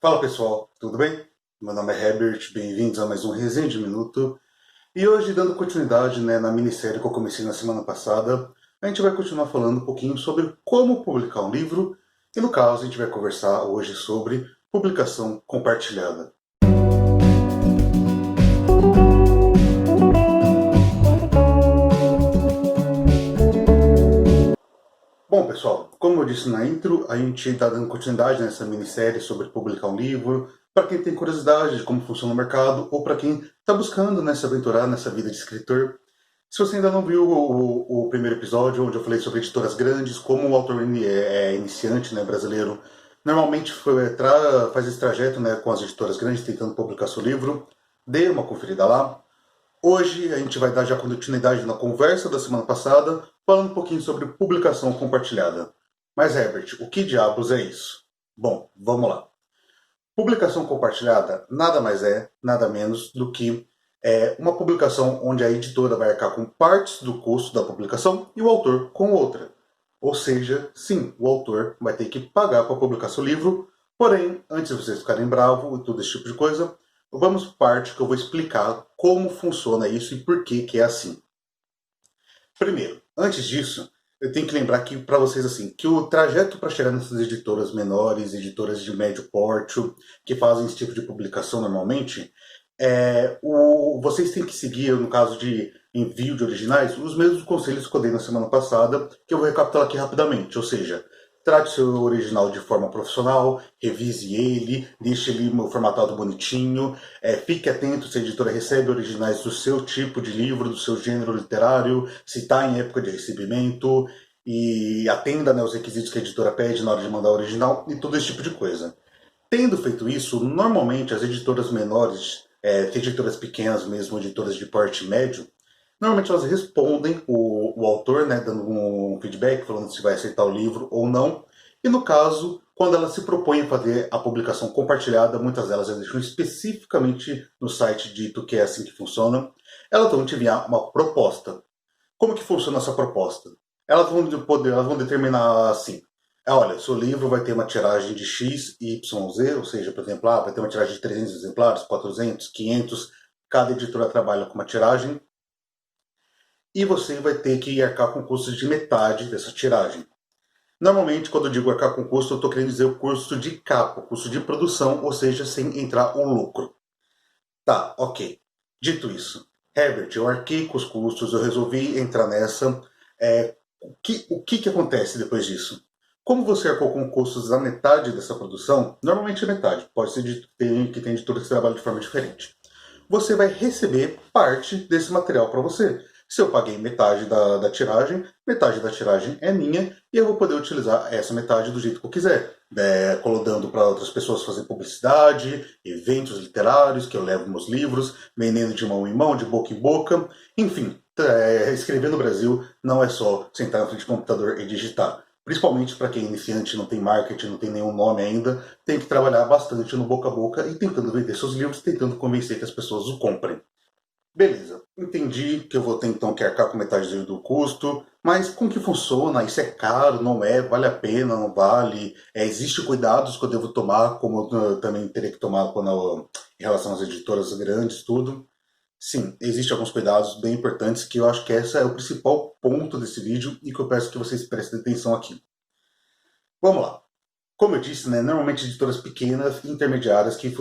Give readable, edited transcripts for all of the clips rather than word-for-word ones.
Fala pessoal, tudo bem? Meu nome é Herbert, bem-vindos a mais um Resenha de Minuto. E hoje, dando continuidade na minissérie que eu comecei na semana passada, a gente vai continuar falando um pouquinho sobre como publicar um livro. E no caso, a gente vai conversar hoje sobre publicação compartilhada. Bom, pessoal, como eu disse na intro, a gente está dando continuidade nessa minissérie sobre publicar um livro, para quem tem curiosidade de como funciona o mercado, ou para quem está buscando se aventurar nessa vida de escritor. Se você ainda não viu o primeiro episódio, onde eu falei sobre editoras grandes, como o autor é iniciante brasileiro, normalmente faz esse trajeto com as editoras grandes, tentando publicar seu livro, dê uma conferida lá. Hoje a gente vai dar já continuidade na conversa da semana passada, falando um pouquinho sobre publicação compartilhada. Mas Herbert, o que diabos é isso? Bom, vamos lá. Publicação compartilhada nada mais é, nada menos do que uma publicação onde a editora vai arcar com partes do custo da publicação e o autor com outra. Ou seja, sim, o autor vai ter que pagar para publicar seu livro, porém, antes de vocês ficarem bravos e todo esse tipo de coisa, vamos para parte que eu vou explicar como funciona isso e por que é assim. Primeiro, antes disso, eu tenho que lembrar aqui para vocês assim, que o trajeto para chegar nessas editoras menores, editoras de médio porte, que fazem esse tipo de publicação normalmente, vocês têm que seguir, no caso de envio de originais, os mesmos conselhos que eu dei na semana passada, que eu vou recapitular aqui rapidamente. Ou seja, trate seu original de forma profissional, revise ele, deixe ele formatado bonitinho, fique atento se a editora recebe originais do seu tipo de livro, do seu gênero literário, se está em época de recebimento, e atenda os requisitos que a editora pede na hora de mandar o original, e todo esse tipo de coisa. Tendo feito isso, normalmente as editoras menores, editoras pequenas mesmo, editoras de porte médio, normalmente elas respondem o autor, dando um feedback, falando se vai aceitar o livro ou não. E no caso, quando elas se propõem a fazer a publicação compartilhada, muitas delas já deixam especificamente no site dito que é assim que funciona, elas vão te enviar uma proposta. Como que funciona essa proposta? Elas vão determinar assim, olha, seu livro vai ter uma tiragem de X, Y, Z, ou seja, por exemplo, vai ter uma tiragem de 300 exemplares, 400, 500, cada editora trabalha com uma tiragem, e você vai ter que arcar com custos de metade dessa tiragem. Normalmente, quando eu digo arcar com custo, eu estou querendo dizer o custo de capa, o custo de produção, ou seja, sem entrar o lucro. Tá, ok. Dito isso, Herbert, eu arquei com os custos, eu resolvi entrar nessa. O que acontece depois disso? Como você arcou com custos da metade dessa produção, normalmente é metade, pode ser que tem editoras que trabalham de forma diferente. Você vai receber parte desse material para você. Se eu paguei metade da tiragem, metade da tiragem é minha e eu vou poder utilizar essa metade do jeito que eu quiser. Colodando para outras pessoas fazer publicidade, eventos literários, que eu levo meus livros, vendendo de mão em mão, de boca em boca. Enfim, escrever no Brasil não é só sentar na frente do computador e digitar. Principalmente para quem é iniciante, não tem marketing, não tem nenhum nome ainda, tem que trabalhar bastante no boca a boca e tentando vender seus livros, tentando convencer que as pessoas o comprem. Beleza, entendi que eu vou ter então que arcar com metade do custo, mas como que funciona? Isso é caro, não é? Vale a pena, não vale? Existem cuidados que eu devo tomar, como eu também teria que tomar em relação às editoras grandes, tudo? Sim, existem alguns cuidados bem importantes que eu acho que esse é o principal ponto desse vídeo e que eu peço que vocês prestem atenção aqui. Vamos lá. Como eu disse, normalmente editoras pequenas e intermediárias que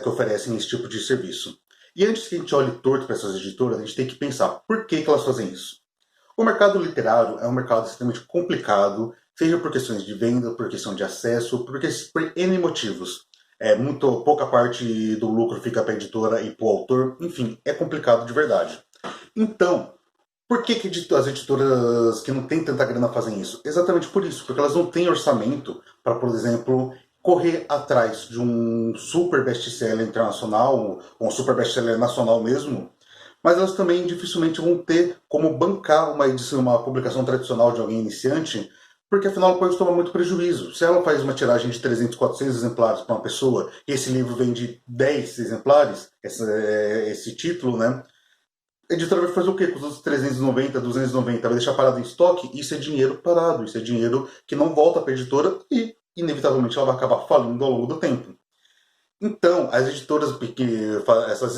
oferecem esse tipo de serviço. E antes que a gente olhe torto para essas editoras, a gente tem que pensar por que elas fazem isso. O mercado literário é um mercado extremamente complicado, seja por questões de venda, por questão de acesso, por N motivos. Muito pouca parte do lucro fica para a editora e para o autor, enfim, é complicado de verdade. Então, por que as editoras que não têm tanta grana fazem isso? Exatamente por isso, porque elas não têm orçamento para, por exemplo, correr atrás de um super best-seller internacional, ou um super best-seller nacional mesmo, mas elas também dificilmente vão ter como bancar uma edição, uma publicação tradicional de alguém iniciante, porque afinal ela pode tomar muito prejuízo. Se ela faz uma tiragem de 300, 400 exemplares para uma pessoa, e esse livro vende 10 exemplares, esse título, a editora vai fazer o quê com os outros 390, 290? Vai deixar parado em estoque? Isso é dinheiro parado, isso é dinheiro que não volta para a editora e, inevitavelmente, ela vai acabar falindo ao longo do tempo. Então, essas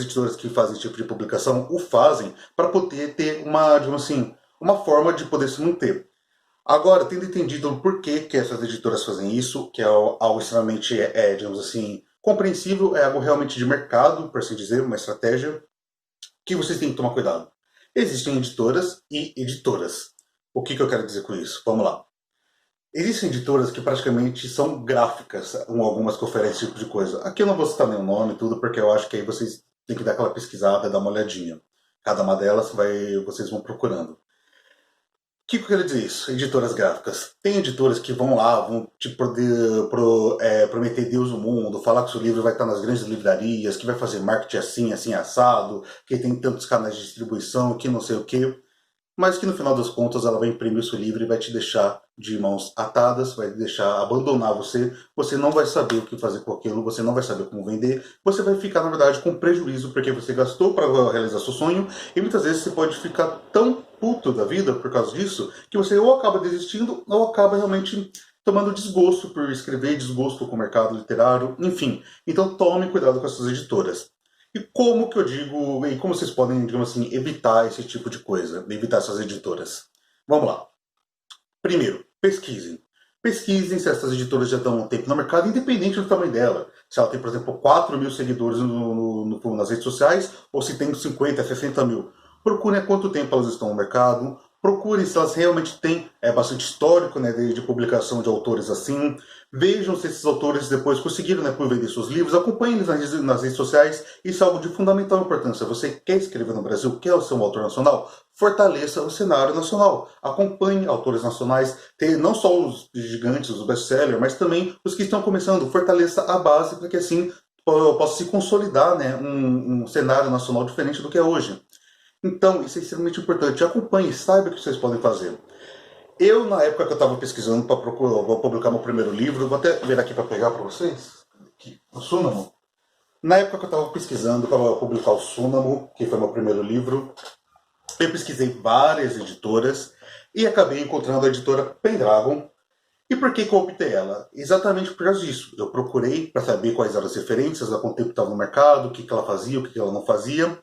editoras que fazem esse tipo de publicação o fazem para poder ter uma, digamos assim, uma forma de poder se manter. Agora, tendo entendido o porquê que essas editoras fazem isso, que é algo extremamente, digamos assim, compreensível, é algo realmente de mercado, por assim dizer, uma estratégia, que vocês têm que tomar cuidado. Existem editoras e editoras. O que eu quero dizer com isso? Vamos lá. Existem editoras que praticamente são gráficas, algumas que oferecem esse tipo de coisa. Aqui eu não vou citar nenhum nome e tudo, porque eu acho que aí vocês têm que dar aquela pesquisada, dar uma olhadinha. Cada uma delas vocês vão procurando. O que eu quero dizer isso? Editoras gráficas. Tem editoras que vão lá, vão te prometer Deus no mundo, falar que o seu livro vai estar nas grandes livrarias, que vai fazer marketing assim, assim, assado, que tem tantos canais de distribuição, que não sei o quê, mas que no final das contas ela vai imprimir o seu livro e vai te deixar de mãos atadas, vai deixar abandonar você não vai saber o que fazer com aquilo, você não vai saber como vender, você vai ficar, na verdade, com prejuízo porque você gastou para realizar seu sonho e muitas vezes você pode ficar tão puto da vida por causa disso que você ou acaba desistindo ou acaba realmente tomando desgosto por escrever, desgosto com o mercado literário, enfim. Então tome cuidado com essas editoras. E como que eu digo, e como vocês podem, digamos assim, evitar esse tipo de coisa, evitar essas editoras? Vamos lá. Primeiro, pesquisem. Pesquisem se essas editoras já estão há um tempo no mercado, independente do tamanho dela. Se ela tem, por exemplo, 4 mil seguidores nas redes sociais, ou se tem 50, 60 mil. Procurem há quanto tempo elas estão no mercado, procurem se elas realmente têm bastante histórico, né, de publicação de autores assim. Vejam se esses autores depois conseguiram, né, por vender seus livros. Acompanhem eles nas redes sociais. Isso é algo de fundamental importância. Você quer escrever no Brasil, quer ser um autor nacional? Fortaleça o cenário nacional. Acompanhe autores nacionais, não só os gigantes, os best-sellers, mas também os que estão começando. Fortaleça a base para que assim possa se consolidar, né, um cenário nacional diferente do que é hoje. Então, isso é extremamente importante. Acompanhe, saiba o que vocês podem fazer. Eu, na época que eu estava pesquisando para publicar meu primeiro livro, vou até vir aqui para pegar para vocês, aqui, o Súnamo. Na época que eu estava pesquisando para publicar o Súnamo, que foi meu primeiro livro, eu pesquisei várias editoras e acabei encontrando a editora Pendragon. E por que eu optei ela? Exatamente por causa disso. Eu procurei para saber quais eram as referências, há quanto tempo estava no mercado, o que ela fazia, o que ela não fazia.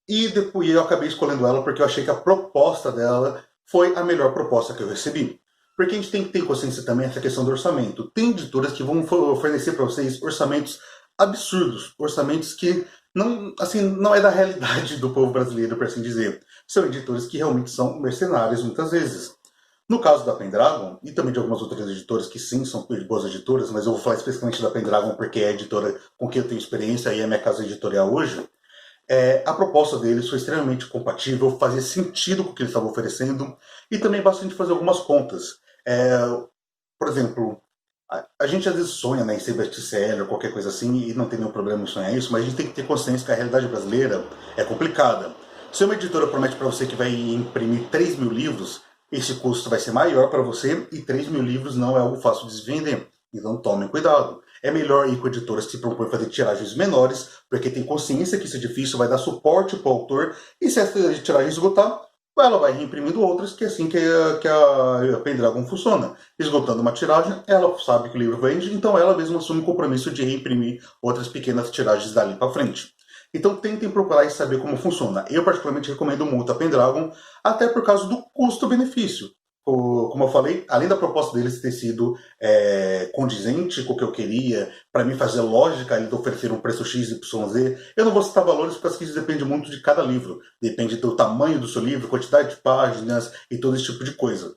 E depois eu acabei escolhendo ela porque eu achei que a proposta dela foi a melhor proposta que eu recebi. Porque a gente tem que ter consciência também dessa questão do orçamento. Tem editoras que vão oferecer para vocês orçamentos absurdos, orçamentos que não, assim, não é da realidade do povo brasileiro, por assim dizer. São editores que realmente são mercenários muitas vezes. No caso da Pendragon, e também de algumas outras editoras que sim são boas editoras, mas eu vou falar especificamente da Pendragon porque é a editora com quem eu tenho experiência e é a minha casa editorial hoje, a proposta deles foi extremamente compatível, fazia sentido com o que eles estavam oferecendo e também basta a gente fazer algumas contas. Por exemplo, a gente às vezes sonha, né, em ser best-seller ou qualquer coisa assim e não tem nenhum problema em sonhar isso, mas a gente tem que ter consciência que a realidade brasileira é complicada. Se uma editora promete para você que vai imprimir 3 mil livros, esse custo vai ser maior para você e 3 mil livros não é algo fácil de se vender. Então tomem cuidado. É melhor ir com editoras que se propõem a fazer tiragens menores, porque tem consciência que isso é difícil, vai dar suporte para o autor, e se essa tiragem esgotar, ela vai reimprimindo outras, que é assim que a Pendragon funciona. Esgotando uma tiragem, ela sabe que o livro vende, então ela mesma assume o compromisso de reimprimir outras pequenas tiragens dali para frente. Então tentem procurar e saber como funciona. Eu particularmente recomendo muito a Pendragon, até por causa do custo-benefício. Como eu falei, além da proposta deles ter sido condizente com o que eu queria, para mim fazer lógica de oferecer um preço X, Y, Z, eu não vou citar valores porque isso depende muito de cada livro. Depende do tamanho do seu livro, quantidade de páginas e todo esse tipo de coisa.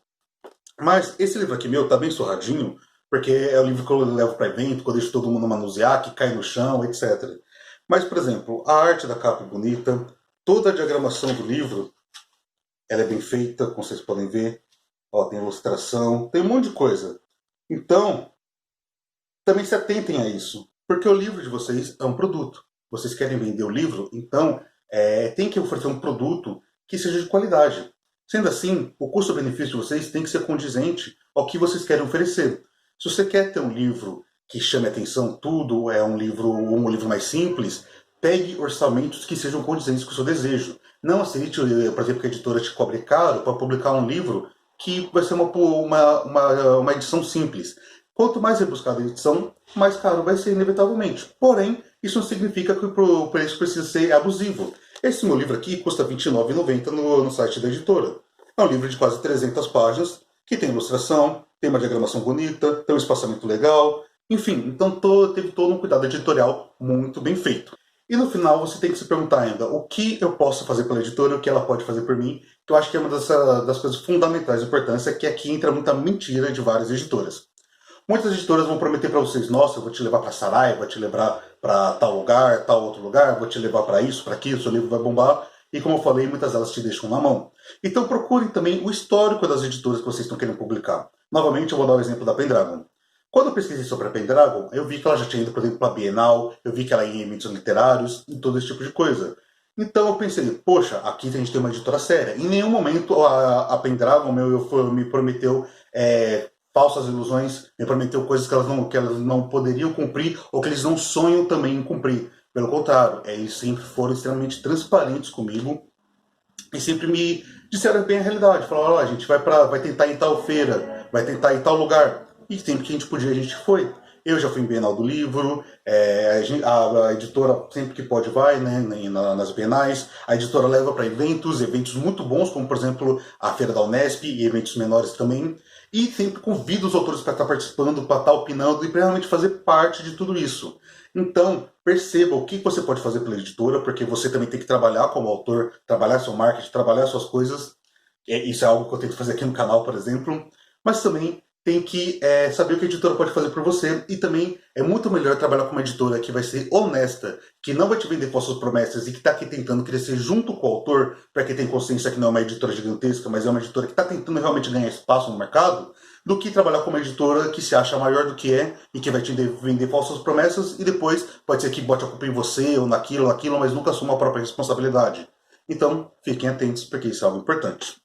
Mas esse livro aqui meu tá bem surradinho, porque é o livro que eu levo para evento, que eu deixo todo mundo manusear, que cai no chão, etc. Mas, por exemplo, a arte da capa é bonita, toda a diagramação do livro ela é bem feita, como vocês podem ver. Ó, tem ilustração, tem um monte de coisa. Então, também se atentem a isso, porque o livro de vocês é um produto. Vocês querem vender o livro, então tem que oferecer um produto que seja de qualidade. Sendo assim, o custo-benefício de vocês tem que ser condizente ao que vocês querem oferecer. Se você quer ter um livro que chame atenção, tudo é um livro mais simples, pegue orçamentos que sejam condizentes com o seu desejo. Não aceite, por exemplo, que a editora te cobre caro para publicar um livro que vai ser uma edição simples. Quanto mais rebuscada a edição, mais caro vai ser inevitavelmente. Porém, isso não significa que o preço precisa ser abusivo. Esse meu livro aqui custa R$ 29,90 no site da editora. É um livro de quase 300 páginas, que tem ilustração, tem uma diagramação bonita, tem um espaçamento legal, enfim, então teve todo um cuidado editorial muito bem feito. E no final você tem que se perguntar ainda o que eu posso fazer pela editora, o que ela pode fazer por mim, que eu acho que é uma das coisas fundamentais de importância, que aqui entra muita mentira de várias editoras. Muitas editoras vão prometer para vocês, nossa, eu vou te levar para Saraiva, vou te levar para tal lugar, tal outro lugar, vou te levar para isso, para aquilo, seu livro vai bombar. E como eu falei, muitas delas te deixam na mão. Então procurem também o histórico das editoras que vocês estão querendo publicar. Novamente, eu vou dar o exemplo da Pendragon. Quando eu pesquisei sobre a Pendragon, eu vi que ela já tinha ido, por exemplo, para a Bienal, eu vi que ela ia em eventos literários e todo esse tipo de coisa. Então eu pensei, poxa, aqui a gente tem uma editora séria. Em nenhum momento a Pendragon me prometeu falsas ilusões, me prometeu coisas que elas não poderiam cumprir ou que eles não sonham também em cumprir. Pelo contrário, eles sempre foram extremamente transparentes comigo e sempre me disseram bem a realidade. Falaram, a gente vai tentar ir em tal feira, vai tentar ir em tal lugar. E sempre que a gente podia, a gente foi. Eu já fui em Bienal do Livro, a editora sempre que pode vai, né, nas bienais. A editora leva para eventos muito bons, como por exemplo a Feira da Unesp e eventos menores também. E sempre convido os autores para estar participando, para estar opinando e para realmente fazer parte de tudo isso. Então, perceba o que você pode fazer pela editora, porque você também tem que trabalhar como autor, trabalhar seu marketing, trabalhar suas coisas. Isso é algo que eu tento fazer aqui no canal, por exemplo. Mas também tem que saber o que a editora pode fazer por você. E também é muito melhor trabalhar com uma editora que vai ser honesta, que não vai te vender falsas promessas e que está aqui tentando crescer junto com o autor, para quem tem consciência que não é uma editora gigantesca, mas é uma editora que está tentando realmente ganhar espaço no mercado, do que trabalhar com uma editora que se acha maior do que é e que vai te vender falsas promessas e depois pode ser que bote a culpa em você ou naquilo, mas nunca assuma a própria responsabilidade. Então, fiquem atentos, porque isso é algo importante.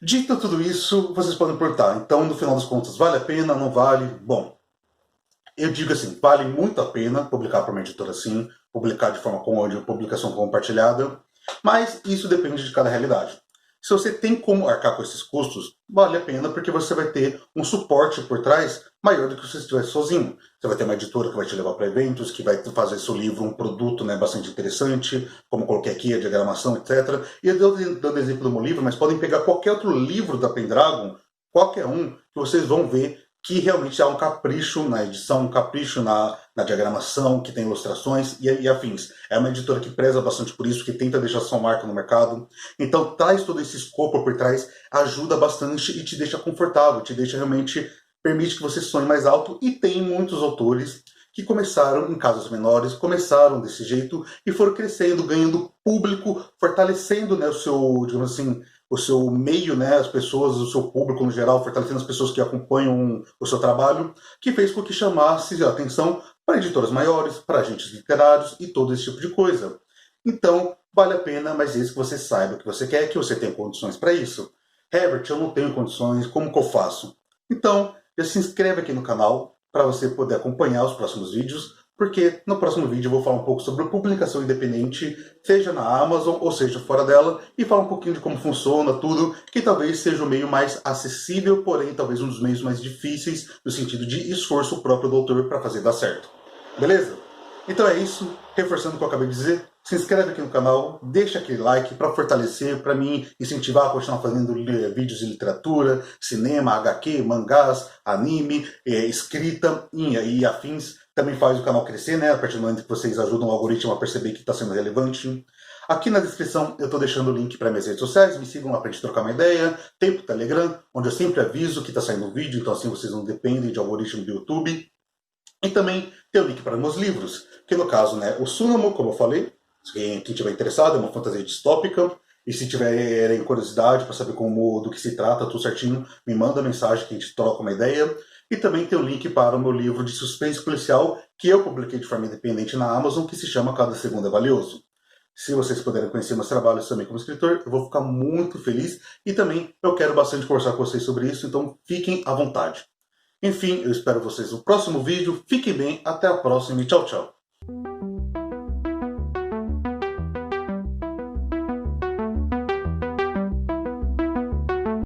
Dito tudo isso, vocês podem perguntar, então no final das contas, vale a pena, não vale? Bom, eu digo assim, vale muito a pena publicar para uma editora assim, publicar de forma publicação compartilhada, mas isso depende de cada realidade. Se você tem como arcar com esses custos, vale a pena porque você vai ter um suporte por trás maior do que se você estivesse sozinho. Você vai ter uma editora que vai te levar para eventos, que vai fazer seu livro um produto, né, bastante interessante, como eu coloquei aqui, a diagramação, etc. E eu dando exemplo do meu livro, mas podem pegar qualquer outro livro da Pendragon, qualquer um, que vocês vão ver que realmente há um capricho na edição, um capricho na diagramação, que tem ilustrações e afins. É uma editora que preza bastante por isso, que tenta deixar sua marca no mercado. Então traz todo esse escopo por trás, ajuda bastante e te deixa confortável, te deixa realmente, permite que você sonhe mais alto. E tem muitos autores que começaram em casas menores, começaram desse jeito e foram crescendo, ganhando público, fortalecendo, né, o seu, digamos assim, o seu meio, né, as pessoas, o seu público no geral, fortalecendo as pessoas que acompanham o seu trabalho, que fez com que chamasse a atenção para editoras maiores, para agentes literários e todo esse tipo de coisa. Então, vale a pena, mas desde que você saiba o que você quer, que você tenha condições para isso. Herbert, eu não tenho condições, como que eu faço? Então, já se inscreve aqui no canal para você poder acompanhar os próximos vídeos, porque no próximo vídeo eu vou falar um pouco sobre publicação independente, seja na Amazon ou seja fora dela, e falar um pouquinho de como funciona tudo, que talvez seja o meio mais acessível, porém talvez um dos meios mais difíceis, no sentido de esforço próprio do autor para fazer dar certo. Beleza? Então é isso, reforçando o que eu acabei de dizer, se inscreve aqui no canal, deixa aquele like para fortalecer, para me incentivar a continuar fazendo vídeos de literatura, cinema, HQ, mangás, anime, escrita e afins. Também faz o canal crescer, né? A partir do momento que vocês ajudam o algoritmo a perceber que está sendo relevante. Aqui na descrição eu estou deixando o link para minhas redes sociais, me sigam lá para a gente trocar uma ideia. Tem o Telegram, onde eu sempre aviso que está saindo um vídeo, então assim vocês não dependem de algoritmo do YouTube. E também tem o link para meus livros, que no caso, né, o Súnamo, como eu falei, quem tiver interessado, é uma fantasia distópica. E se tiverem curiosidade para saber do que se trata, tudo certinho, me manda mensagem que a gente troca uma ideia. E também tem o link para o meu livro de suspense policial, que eu publiquei de forma independente na Amazon, que se chama Cada Segundo é Valioso. Se vocês puderem conhecer meus trabalhos também como escritor, eu vou ficar muito feliz. E também eu quero bastante conversar com vocês sobre isso, então fiquem à vontade. Enfim, eu espero vocês no próximo vídeo. Fiquem bem, até a próxima e tchau, tchau.